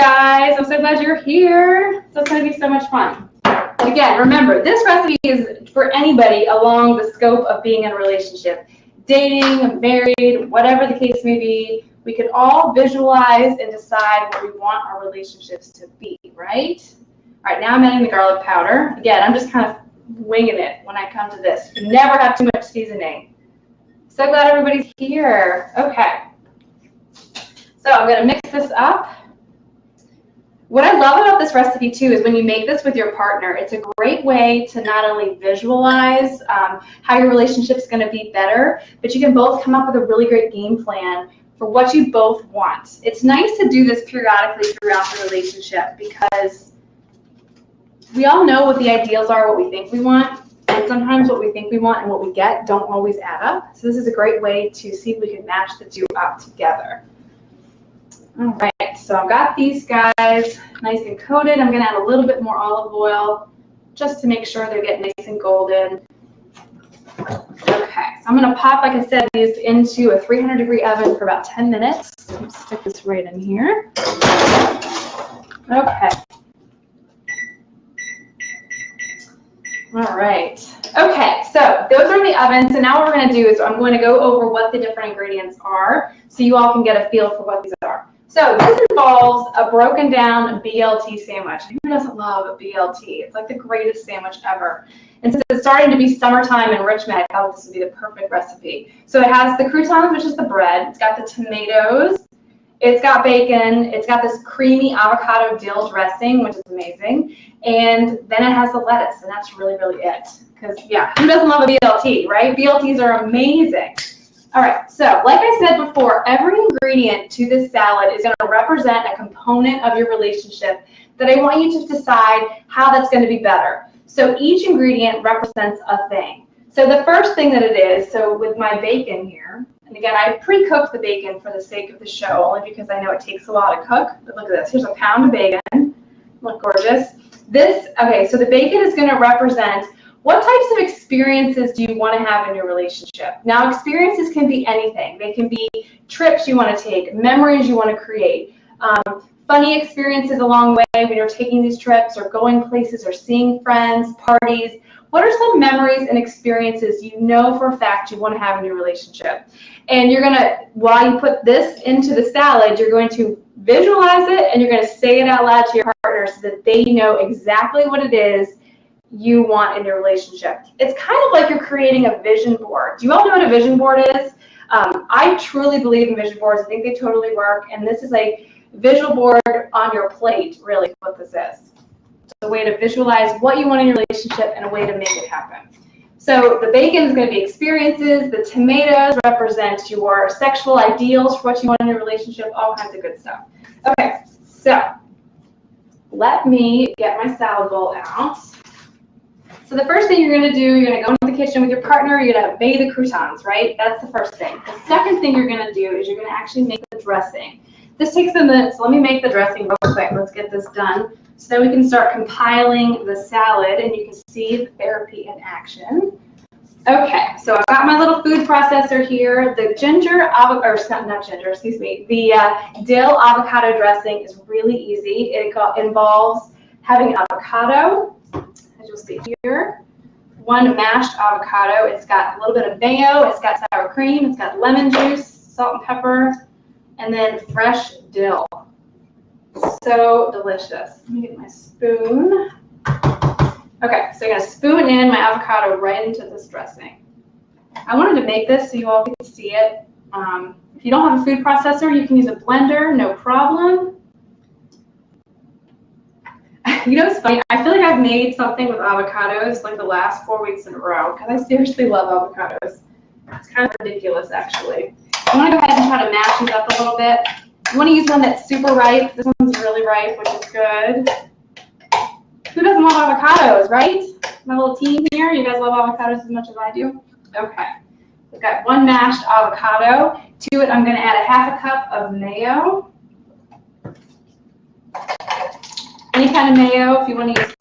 guys, I'm so glad you're here. So it's going to be so much fun. And again, remember, this recipe is for anybody along the scope of being in a relationship. Dating, married, whatever the case may be, we can all visualize and decide what we want our relationships to be, right? All right, now I'm adding the garlic powder. Again, I'm just kind of winging it when I come to this. You never have too much seasoning. So glad everybody's here. Okay. So I'm going to mix this up. What I love about this recipe too is when you make this with your partner, it's a great way to not only visualize how your relationship is going to be better, but you can both come up with a really great game plan for what you both want. It's nice to do this periodically throughout the relationship because we all know what the ideals are, what we think we want, and sometimes what we think we want and what we get don't always add up. So this is a great way to see if we can match the two up together. All right, so I've got these guys nice and coated. I'm going to add a little bit more olive oil just to make sure they get nice and golden. Okay, so I'm going to pop, like I said, these into a 300-degree oven for about 10 minutes. Let's stick this right in here. Okay. All right. Okay, so those are in the oven. So now what we're going to do is I'm going to go over what the different ingredients are so you all can get a feel for what these are. So this involves a broken down BLT sandwich. Who doesn't love a BLT? It's like the greatest sandwich ever. And since it's starting to be summertime in Richmond, I thought this would be the perfect recipe. So it has the croutons, which is the bread. It's got the tomatoes. It's got bacon. It's got this creamy avocado dill dressing, which is amazing. And then it has the lettuce, and that's really, really it. Because, yeah, who doesn't love a BLT, right? BLTs are amazing. All right, so like I said before, every ingredient to this salad is going to represent a component of your relationship that I want you to decide how that's going to be better. So each ingredient represents a thing. So the first thing that it is, so with my bacon here, and again, I pre-cooked the bacon for the sake of the show, only because I know it takes a while to cook. But look at this. Here's a pound of bacon. Look gorgeous. Okay, so the bacon is going to represent what types of experiences do you want to have in your relationship? Now, experiences can be anything. They can be trips you want to take, memories you want to create, funny experiences along the way when you're taking these trips or going places or seeing friends, parties. What are some memories and experiences you know for a fact you want to have in your relationship? And you're going to, while you put this into the salad, you're going to visualize it and you're going to say it out loud to your partner so that they know exactly what it is you want in your relationship. It's kind of like you're creating a vision board. Do you all know what a vision board is? I truly believe in vision boards. I think they totally work. And this is a visual board on your plate, really, what this is. It's a way to visualize what you want in your relationship and a way to make it happen. So the bacon is going to be experiences. The tomatoes represent your sexual ideals for what you want in your relationship, all kinds of good stuff. Okay, so let me get my salad bowl out. So the first thing you're going to do, you're going to go into the kitchen with your partner, you're going to make the croutons, right? That's the first thing. The second thing you're going to do is you're going to actually make the dressing. This takes a minute, so let me make the dressing real quick. Let's get this done. So then we can start compiling the salad, and you can see the therapy in action. Okay, so I've got my little food processor here. The the dill avocado dressing is really easy. It involves having avocado, as you'll see here, one mashed avocado. It's got a little bit of mayo, it's got sour cream, it's got lemon juice, salt and pepper, and then fresh dill. So delicious. Let me get my spoon. Okay, so I'm going to spoon in my avocado right into this dressing. I wanted to make this so you all can see it. If you don't have a food processor, you can use a blender, no problem. You know, it's funny. I feel like I've made something with avocados like the last 4 weeks in a row because I seriously love avocados. It's kind of ridiculous, actually. I want to go ahead and try to mash these up a little bit. You want to use one that's super ripe. This one's really ripe, which is good. Who doesn't love avocados, right? My little team here, you guys love avocados as much as I do? Okay. We've got one mashed avocado. To it, I'm going to add a ½ a cup of mayo. Any kind of mayo. If you want to use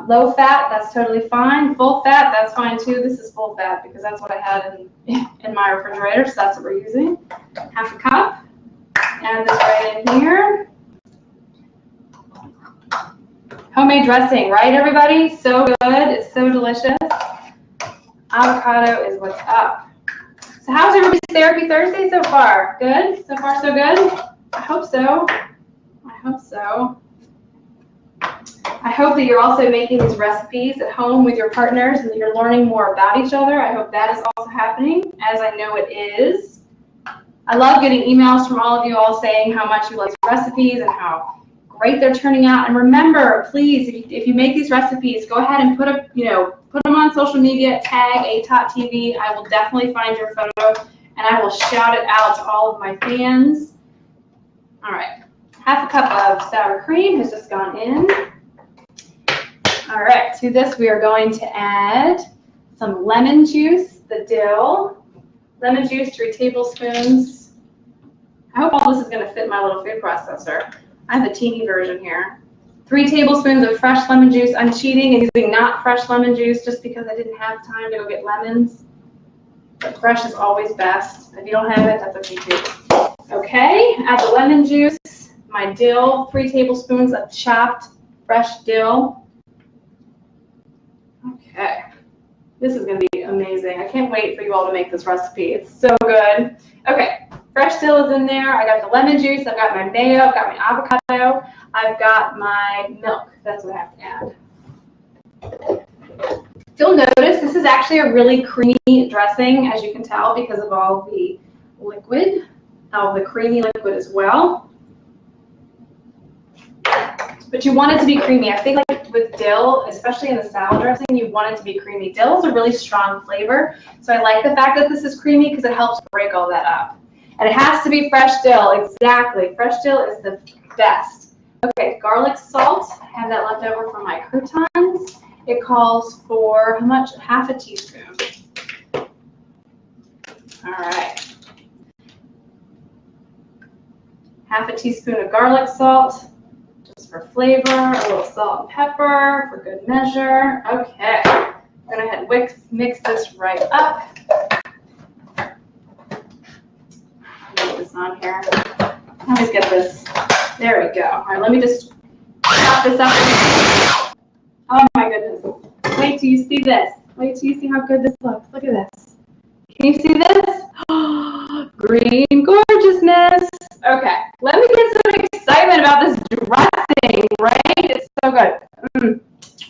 low fat, that's totally fine. Full fat, that's fine too. This is full fat because that's what I had in my refrigerator, so that's what we're using. ½ a cup. Add this right in here. Homemade dressing, right, everybody? So good. It's so delicious. Avocado is what's up. So how's everybody's Therapy Thursday so far? Good? So far, so good? I hope so. I hope so. I hope that you're also making these recipes at home with your partners and that you're learning more about each other. I hope that is also happening, as I know it is. I love getting emails from all of you all saying how much you like these recipes and how great they're turning out. And remember, please, if you make these recipes, go ahead and put them on social media, tag ATOT-TV. I will definitely find your photo and I will shout it out to all of my fans. All right, half a cup of sour cream has just gone in. All right, to this we are going to add some lemon juice, the dill. Lemon juice, 3 tablespoons. I hope all this is going to fit my little food processor. I have the teeny version here. 3 tablespoons of fresh lemon juice. I'm cheating and using not fresh lemon juice just because I didn't have time to go get lemons. But fresh is always best. If you don't have it, that's okay too. Okay, add the lemon juice, my dill, 3 tablespoons of chopped fresh dill. Okay, this is going to be amazing. I can't wait for you all to make this recipe. It's so good. Okay, fresh dill is in there. I got the lemon juice. I've got my mayo. I've got my avocado. I've got my milk. That's what I have to add. You'll notice this is actually a really creamy dressing, as you can tell, because of all the liquid, all the creamy liquid as well. But you want it to be creamy. I think like with dill, especially in the salad dressing, you want it to be creamy. Dill is a really strong flavor, so I like the fact that this is creamy because it helps break all that up. And it has to be fresh dill, exactly. Fresh dill is the best. Okay, garlic salt. I have that left over from my croutons. It calls for how much? Half a teaspoon. All right. Half a teaspoon of garlic salt. For flavor, a little salt and pepper for good measure. Okay, I'm going to head mix this right up. Get this on here. I always get this. There we go. All right, let me just chop this up. Oh my goodness. Wait till you see this. Wait till you see how good this looks. Look at this. Can you see this? Green gorgeousness. Okay, let me get some excitement about this dressing, right? It's so good.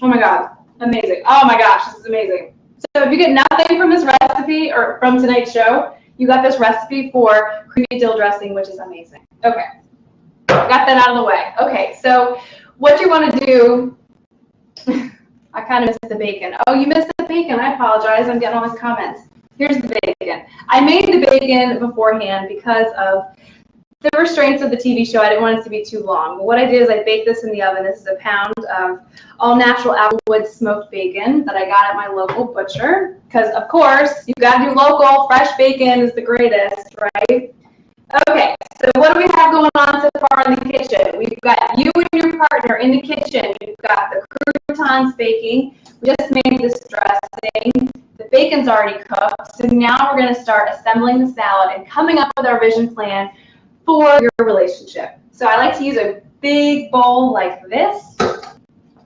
Oh my God, amazing. Oh my gosh, this is amazing. So if you get nothing from this recipe or from tonight's show, you got this recipe for creamy dill dressing, which is amazing. Okay, got that out of the way. Okay, so what you want to do, I kind of missed the bacon. Oh, you missed the bacon. I apologize. I'm getting all these comments. Here's the bacon. I made the bacon beforehand because of the restraints of the TV show. I didn't want it to be too long. But what I did is I baked this in the oven. This is a pound of all-natural Applewood smoked bacon that I got at my local butcher. Because, of course, you've got to do local. Fresh bacon is the greatest, right? Okay, so what do we have going on so far in the kitchen? We've got you and your partner in the kitchen. You've got the croutons baking. We just made this dressing. The bacon's already cooked. So now we're going to start assembling the salad and coming up with our vision plan for your relationship. So I like to use a big bowl like this,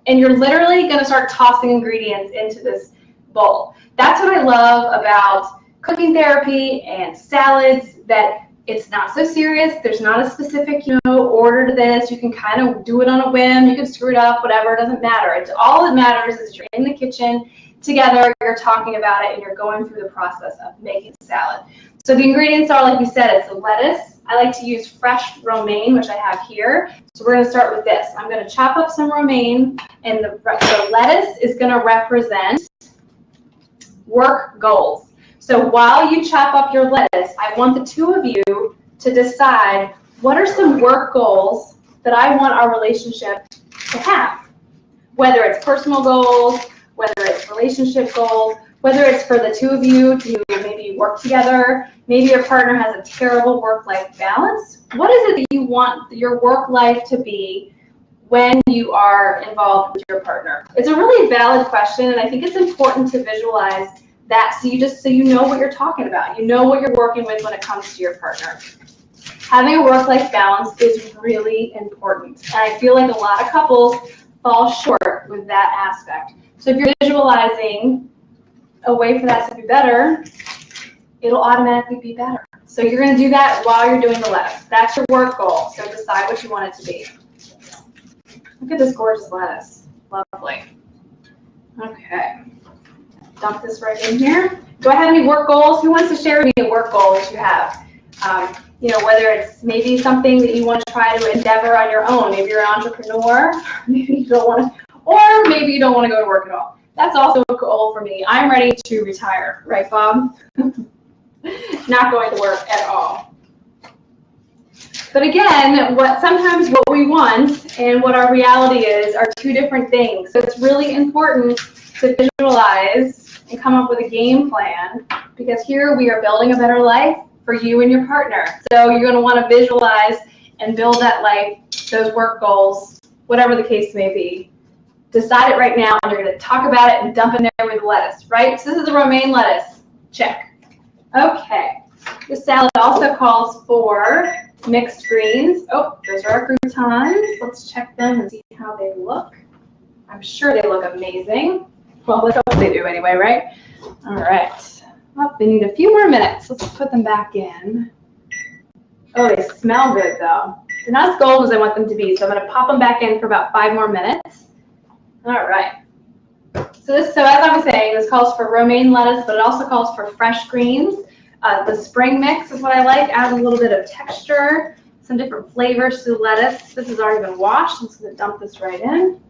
and you're literally going to start tossing ingredients into this bowl. That's what I love about cooking therapy and salads, that it's not so serious. There's not a specific, order to this. You can kind of do it on a whim. You can screw it up, whatever. It doesn't matter. It's all that matters is you're in the kitchen together, you're talking about it, and you're going through the process of making salad. So the ingredients are, like we said, it's the lettuce. I like to use fresh romaine, which I have here. So we're going to start with this. I'm going to chop up some romaine, and the lettuce is going to represent work goals. So while you chop up your lettuce, I want the two of you to decide what are some work goals that I want our relationship to have. Whether it's personal goals, whether it's relationship goals, whether it's for the two of you to maybe work together, maybe your partner has a terrible work-life balance. What is it that you want your work life to be when you are involved with your partner? It's a really valid question, and I think it's important to visualize that so you know what you're talking about. You know what you're working with when it comes to your partner. Having a work-life balance is really important. And I feel like a lot of couples fall short with that aspect. So if you're visualizing a way for that to be better, it'll automatically be better. So you're going to do that while you're doing the lettuce. That's your work goal. So decide what you want it to be. Look at this gorgeous lettuce. Lovely. Okay. Dump this right in here. Do I have any work goals? Who wants to share with me a work goal that you have? You know, whether it's maybe something that you want to try to endeavor on your own. Maybe you're an entrepreneur. Maybe you don't want to, or maybe you don't want to go to work at all. That's also a goal for me. I'm ready to retire. Right, Bob? Not going to work at all. But again, sometimes what we want and what our reality is are two different things. So it's really important to visualize and come up with a game plan, because here we are building a better life for you and your partner. So you're going to want to visualize and build that life, those work goals, whatever the case may be. Decide it right now, and you're going to talk about it and dump in there with lettuce, right? So this is the romaine lettuce. Check. Okay. The salad also calls for mixed greens. Oh, those are our croutons. Let's check them and see how they look. I'm sure they look amazing. Well, let's hope they do anyway, right? All right. Well, they need a few more minutes. Let's put them back in. Oh, they smell good, though. They're not as gold as I want them to be, so I'm going to pop them back in for about 5 more minutes. All right. So as I was saying, this calls for romaine lettuce, but it also calls for fresh greens. The spring mix is what I like. Add a little bit of texture, some different flavors to the lettuce. This has already been washed. I'm just going to dump this right in.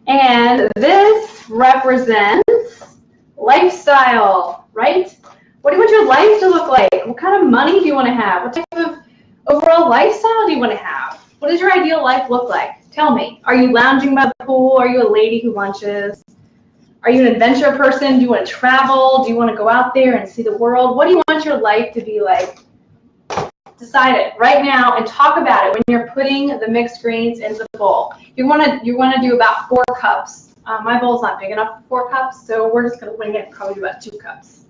And this represents lifestyle, right? What do you want your life to look like? What kind of money do you want to have? What type of overall lifestyle do you want to have? What does your ideal life look like? Tell me. Are you lounging by the pool? Are you a lady who lunches? Are you an adventure person? Do you want to travel? Do you want to go out there and see the world? What do you want your life to be like? Decide it right now and talk about it when you're putting the mixed greens into the bowl. You want to do about 4 cups. My bowl's not big enough for 4 cups, so we're just going to wing it, probably about 2 cups.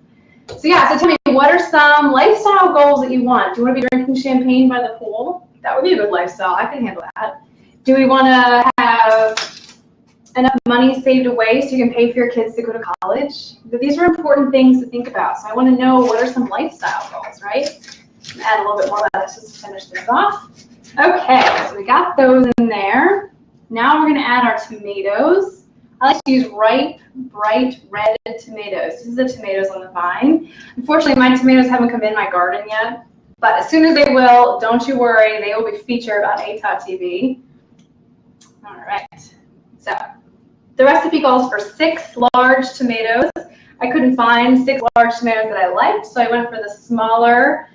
So yeah, so tell me, what are some lifestyle goals that you want? Do you want to be drinking champagne by the pool? That would be a good lifestyle. I can handle that. Do we want to have enough money saved away so you can pay for your kids to go to college? But these are important things to think about. So I want to know, what are some lifestyle goals, right? Add a little bit more lettuce just to finish this off. Okay, so we got those in there. Now we're going to add our tomatoes. I like to use ripe, bright red tomatoes. This is the tomatoes on the vine. Unfortunately, my tomatoes haven't come in my garden yet, but as soon as they will, don't you worry, they will be featured on ATA TV. All right, so the recipe calls for 6 large tomatoes. I couldn't find 6 large tomatoes that I liked, so I went for the smaller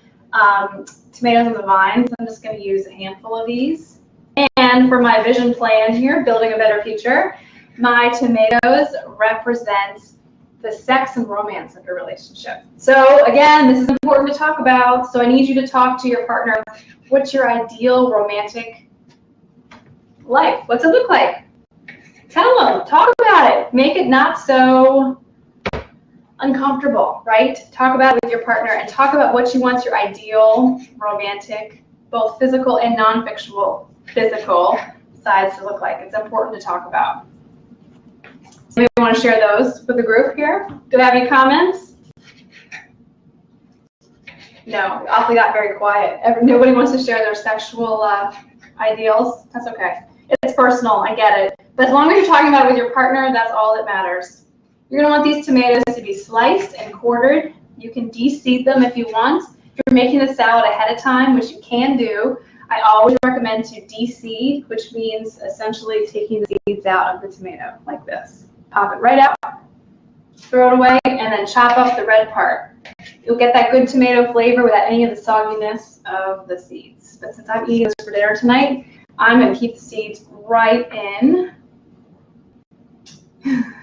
tomatoes on the vine. So I'm just going to use a handful of these. And for my vision plan here, building a better future, my tomatoes represent the sex and romance of your relationship. So again, this is important to talk about. So I need you to talk to your partner. What's your ideal romantic life? What's it look like? Tell them, talk about it. Make it not so uncomfortable, right? Talk about it with your partner and talk about what you want your ideal romantic, both physical and non-fictional physical sides to look like. It's important to talk about. So we want to share those with the group here. Do I have any comments? No, we got very quiet. Nobody wants to share their sexual ideals. That's okay. It's personal, I get it. But as long as you're talking about it with your partner, that's all that matters. You're going to want these tomatoes to be sliced and quartered. You can de-seed them if you want. If you're making the salad ahead of time, which you can do, I always recommend to de-seed, which means essentially taking the seeds out of the tomato like this. Pop it right out, throw it away, and then chop up the red part. You'll get that good tomato flavor without any of the sogginess of the seeds. But since I'm eating this for dinner tonight, I'm going to keep the seeds right in.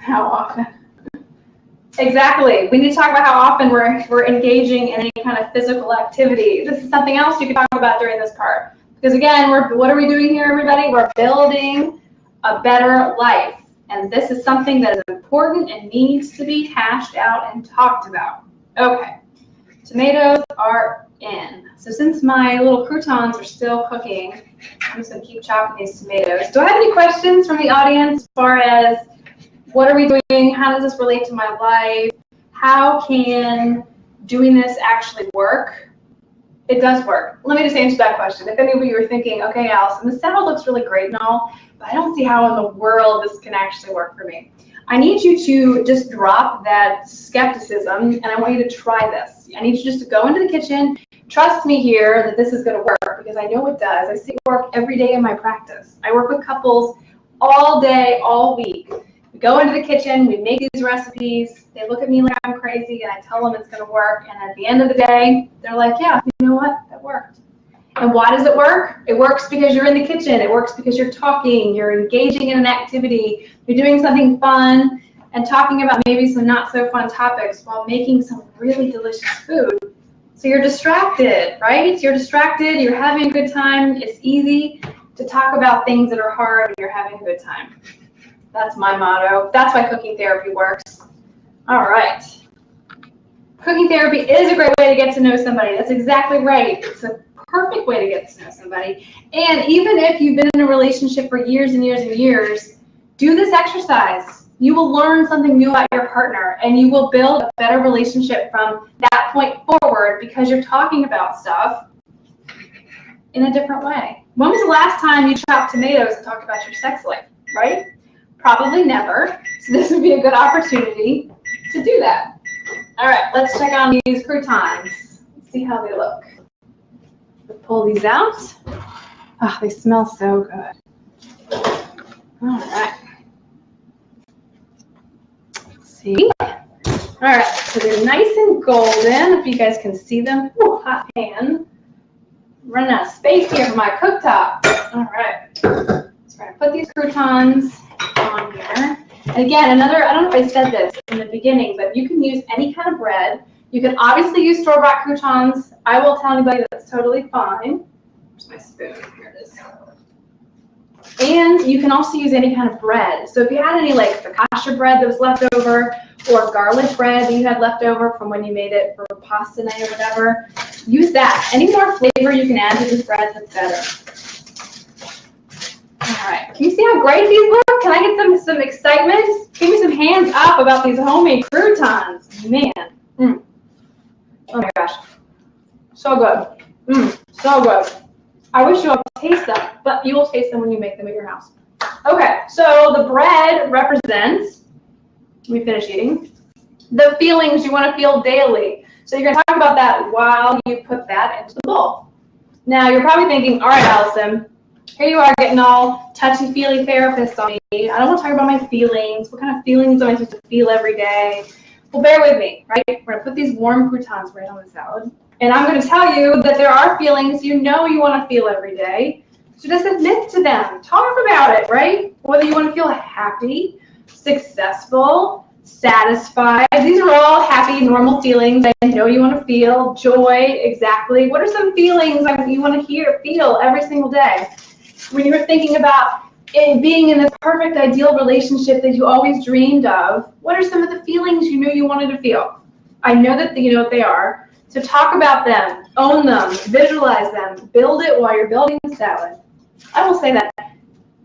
How often? Exactly. We need to talk about how often we're engaging in any kind of physical activity. This is something else you can talk about during this part. Because again, what are we doing here, everybody? We're building a better life. And this is something that is important and needs to be hashed out and talked about. Okay. Tomatoes are in. So since my little croutons are still cooking, I'm just going to keep chopping these tomatoes. Do I have any questions from the audience as far as what are we doing? How does this relate to my life? How can doing this actually work? It does work. Let me just answer that question. If any of you are thinking, okay, Allison, the salad looks really great and all, but I don't see how in the world this can actually work for me. I need you to just drop that skepticism, and I want you to try this. I need you just to go into the kitchen. Trust me here that this is going to work, because I know it does. I see it work every day in my practice. I work with couples all day, all week. We go into the kitchen, we make these recipes, they look at me like I'm crazy, and I tell them it's going to work, and at the end of the day, they're like, yeah, you know what, that worked. And why does it work? It works because you're in the kitchen. It works because you're talking, you're engaging in an activity, you're doing something fun, and talking about maybe some not so fun topics while making some really delicious food. So you're distracted, right? You're distracted, you're having a good time. It's easy to talk about things that are hard when you're having a good time. That's my motto. That's why cooking therapy works. All right. Cooking therapy is a great way to get to know somebody. That's exactly right. It's a perfect way to get to know somebody. And even if you've been in a relationship for years and years and years, do this exercise. You will learn something new about your partner, and you will build a better relationship from that point forward, because you're talking about stuff in a different way. When was the last time you chopped tomatoes and talked about your sex life, right? Probably never. So this would be a good opportunity to do that. All right, let's check on these croutons. Let's see how they look. We'll pull these out. Oh, they smell so good. All right. Let's see. All right, so they're nice and golden. If you guys can see them. Ooh, hot pan. Running out of space here for my cooktop. All right. So we're going to put these croutons on here. And again, I don't know if I said this in the beginning, but you can use any kind of bread. You can obviously use store-bought croutons. I will tell anybody that's totally fine. Where's my spoon? Here it is. And you can also use any kind of bread. So if you had any like focaccia bread that was left over, or garlic bread that you had left over from when you made it for pasta night or whatever, use that. Any more flavor you can add to this bread, that's better. All right, can you see how great these look? Can I get some excitement? Give me some hands up about these homemade croutons. Man, oh my gosh, so good, so good. I wish you all could taste them, but you will taste them when you make them at your house. Okay, so the bread represents, let me finish eating, the feelings you want to feel daily. So you're going to talk about that while you put that into the bowl. Now, you're probably thinking, all right, Allison, here you are getting all touchy-feely therapist on me. I don't want to talk about my feelings. What kind of feelings am I supposed to feel every day? Well, bear with me, right? We're going to put these warm croutons right on the salad. And I'm going to tell you that there are feelings you know you want to feel every day. So just admit to them. Talk about it, right? Whether you want to feel happy, successful, satisfied. These are all happy, normal feelings I know you want to feel. Joy, exactly. What are some feelings you want to feel every single day? When you're thinking about being in this perfect, ideal relationship that you always dreamed of, what are some of the feelings you knew you wanted to feel? I know that you know what they are. So talk about them, own them, visualize them, build it while you're building the salad. I will say that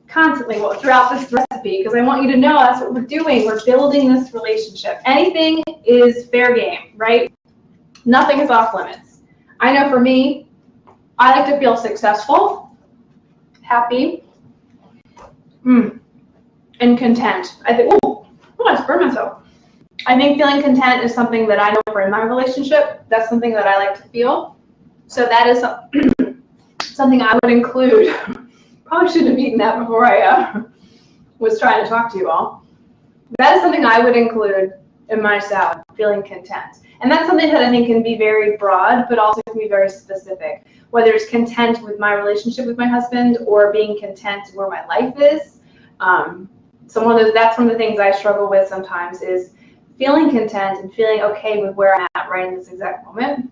constantly throughout this recipe, because I want you to know that's what we're doing. We're building this relationship. Anything is fair game, right? Nothing is off limits. I know for me, I like to feel successful, happy, and content. I think, oh, I just burned myself. I think feeling content is something that I know for in my relationship. That's something that I like to feel. So that is something I would include. Probably shouldn't have eaten that before I was trying to talk to you all. That is something I would include in my salad, feeling content. And that's something that I think can be very broad, but also can be very specific. Whether it's content with my relationship with my husband or being content where my life is. That's one of the things I struggle with sometimes is feeling content and feeling okay with where I'm at right in this exact moment.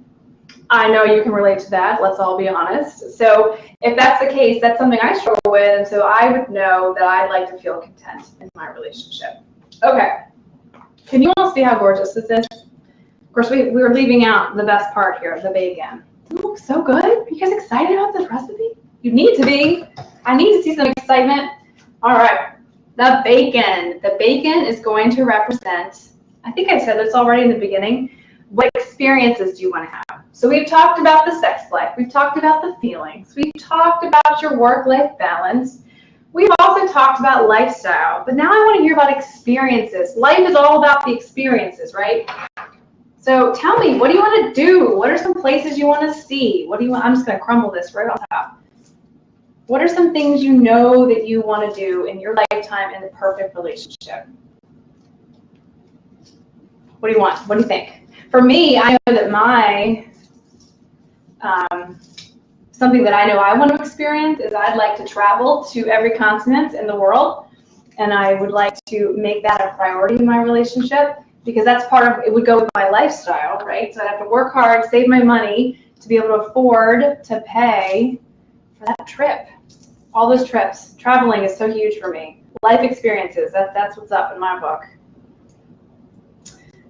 I know you can relate to that, let's all be honest. So if that's the case, that's something I struggle with, and so I would know that I'd like to feel content in my relationship. Okay, can you all see how gorgeous this is? Of course, we were leaving out the best part here, the bacon. Oh, so good. Are you guys excited about this recipe? You need to be. I need to see some excitement. All right. The bacon. The bacon is going to represent, I think I said this already in the beginning, what experiences do you want to have? So we've talked about the sex life. We've talked about the feelings. We've talked about your work-life balance. We've also talked about lifestyle. But now I want to hear about experiences. Life is all about the experiences, right? So tell me, what do you want to do? What are some places you want to see? What do you want? I'm just going to crumble this right on top. What are some things you know that you want to do in your lifetime in the perfect relationship? What do you want? What do you think? For me, I know that my, something that I know I want to experience is I'd like to travel to every continent in the world, and I would like to make that a priority in my relationship, because that's part of, it would go with my lifestyle, right? So I'd have to work hard, save my money to be able to afford to pay for that trip. All those trips. Traveling is so huge for me. Life experiences, that's what's up in my book.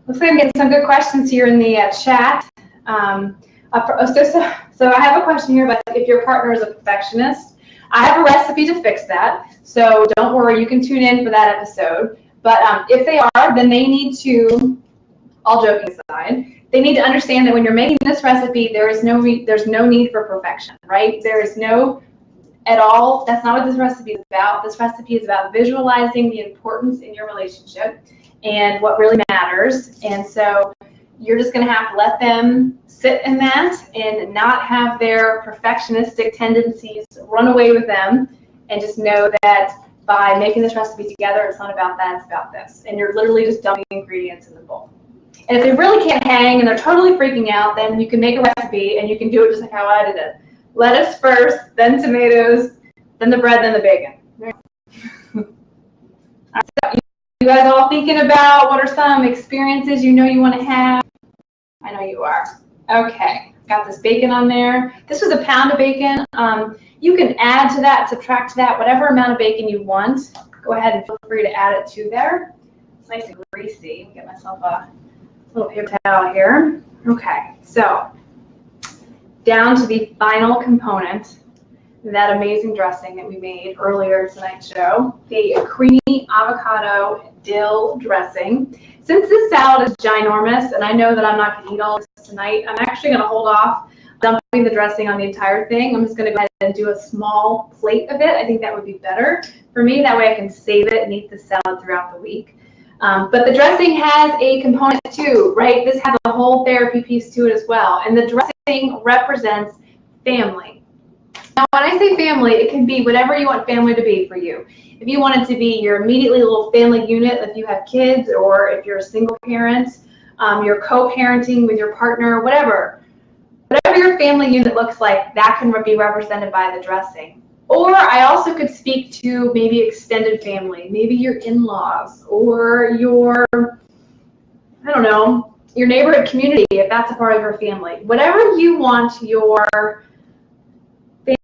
Looks like I'm getting some good questions here in the chat. So I have a question here about if your partner is a perfectionist. I have a recipe to fix that, so don't worry, you can tune in for that episode. But if they are, then they need to, all joking aside, they need to understand that when you're making this recipe, there's no need for perfection, right? There is no at all. That's not what this recipe is about. This recipe is about visualizing the importance in your relationship and what really matters. And so you're just going to have to let them sit in that and not have their perfectionistic tendencies run away with them, and just know that by making this recipe together, it's not about that, it's about this. And you're literally just dumping ingredients in the bowl. And if they really can't hang and they're totally freaking out, then you can make a recipe and you can do it just like how I did it. Lettuce first, then tomatoes, then the bread, then the bacon. So you guys all thinking about what are some experiences you know you want to have? I know you are. Okay, got this bacon on there. This was a pound of bacon. You can add to that, subtract to that, whatever amount of bacon you want. Go ahead and feel free to add it to there. It's nice and greasy. Get myself a little paper towel here. Okay, so down to the final component, that amazing dressing that we made earlier tonight's show, the creamy avocado dill dressing. Since this salad is ginormous, and I know that I'm not going to eat all of this tonight, I'm actually going to hold off dumping the dressing on the entire thing. I'm just going to go ahead and do a small plate of it. I think that would be better for me. That way I can save it and eat the salad throughout the week. But the dressing has a component too, right? This has a whole therapy piece to it as well. And the dressing represents family. Now, when I say family, it can be whatever you want family to be for you. If you want it to be your immediately little family unit, if you have kids, or if you're a single parent, you're co-parenting with your partner, whatever your family unit looks like, that can be represented by the dressing. Or I also could speak to maybe extended family, maybe your in-laws, or your, I don't know, your neighborhood community, if that's a part of your family. Whatever you want your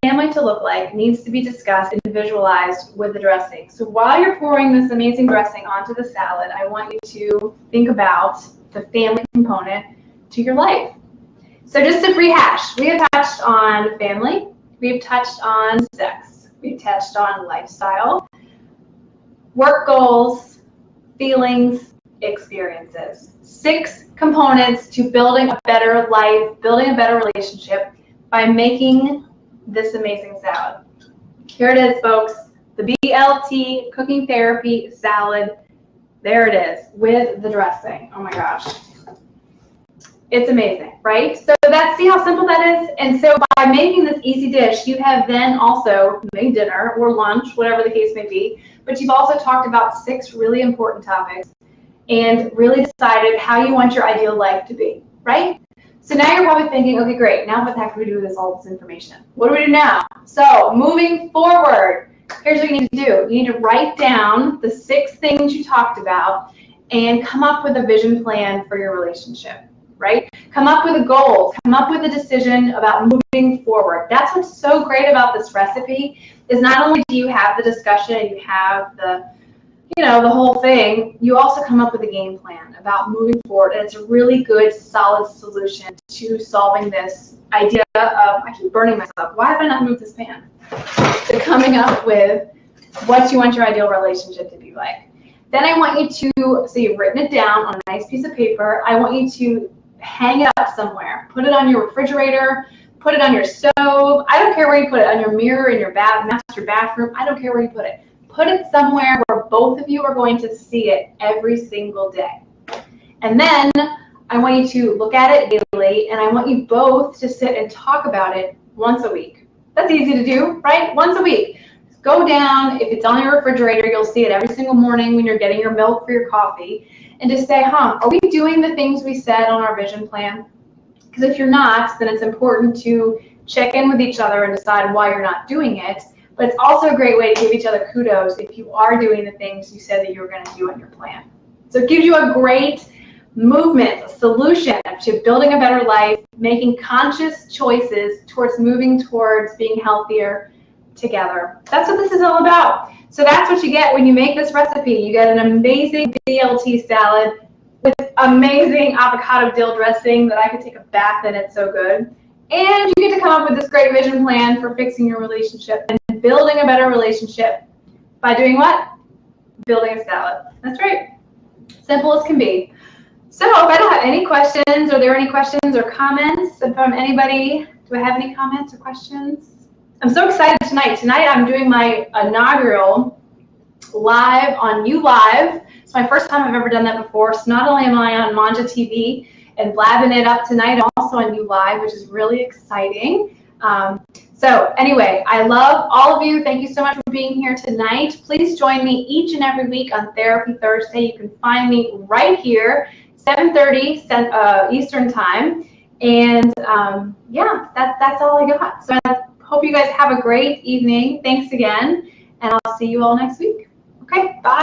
family to look like needs to be discussed and visualized with the dressing. So while you're pouring this amazing dressing onto the salad, I want you to think about the family component to your life. So just to rehash, we have touched on family, we've touched on sex, we've touched on lifestyle, work goals, feelings, experiences. 6 components to building a better life, building a better relationship by making this amazing salad. Here it is, folks, the BLT Cooking Therapy Salad. There it is with the dressing. Oh my gosh. It's amazing, right? So see how simple that is? And so by making this easy dish, you have then also made dinner or lunch, whatever the case may be, but you've also talked about 6 really important topics and really decided how you want your ideal life to be, right? So now you're probably thinking, okay, great, now what the heck do we do with all this information? What do we do now? So moving forward, here's what you need to do. You need to write down the 6 things you talked about and come up with a vision plan for your relationship, right? Come up with a goal, come up with a decision about moving forward. That's what's so great about this recipe, is not only do you have the discussion and you have the you know, the whole thing, you also come up with a game plan about moving forward. And it's a really good, solid solution to solving this idea of, I keep burning myself. Why have I not moved this pan? To coming up with what you want your ideal relationship to be like. Then I want you to, so you've written it down on a nice piece of paper, I want you to hang it up somewhere. Put it on your refrigerator, put it on your stove. I don't care where you put it, on your mirror, in your master bathroom. I don't care where you put it. Put it somewhere where both of you are going to see it every single day. And then I want you to look at it daily, and I want you both to sit and talk about it once a week. That's easy to do, right? Once a week. Go down, if it's on your refrigerator, you'll see it every single morning when you're getting your milk for your coffee, and just say, are we doing the things we said on our vision plan? Because if you're not, then it's important to check in with each other and decide why you're not doing it. But it's also a great way to give each other kudos if you are doing the things you said that you were going to do on your plan. So it gives you a great movement, a solution to building a better life, making conscious choices towards moving towards being healthier together. That's what this is all about. So that's what you get when you make this recipe. You get an amazing BLT salad with amazing avocado dill dressing that I could take a bath in. It's so good. And you get to come up with this great vision plan for fixing your relationship and building a better relationship by doing what? Building a salad. That's right. Simple as can be. So if I don't have any questions, are there any questions or comments from anybody? Do I have any comments or questions? I'm so excited tonight. Tonight I'm doing my inaugural live on YouLive. It's my first time I've ever done that before. So not only am I on Manja TV and blabbing it up tonight, I'm also on YouLive, which is really exciting. So anyway, I love all of you. Thank you so much for being here tonight. Please join me each and every week on Therapy Thursday. You can find me right here, 7:30 Eastern Time. And yeah, that's all I got. So I hope you guys have a great evening. Thanks again, and I'll see you all next week. Okay, bye.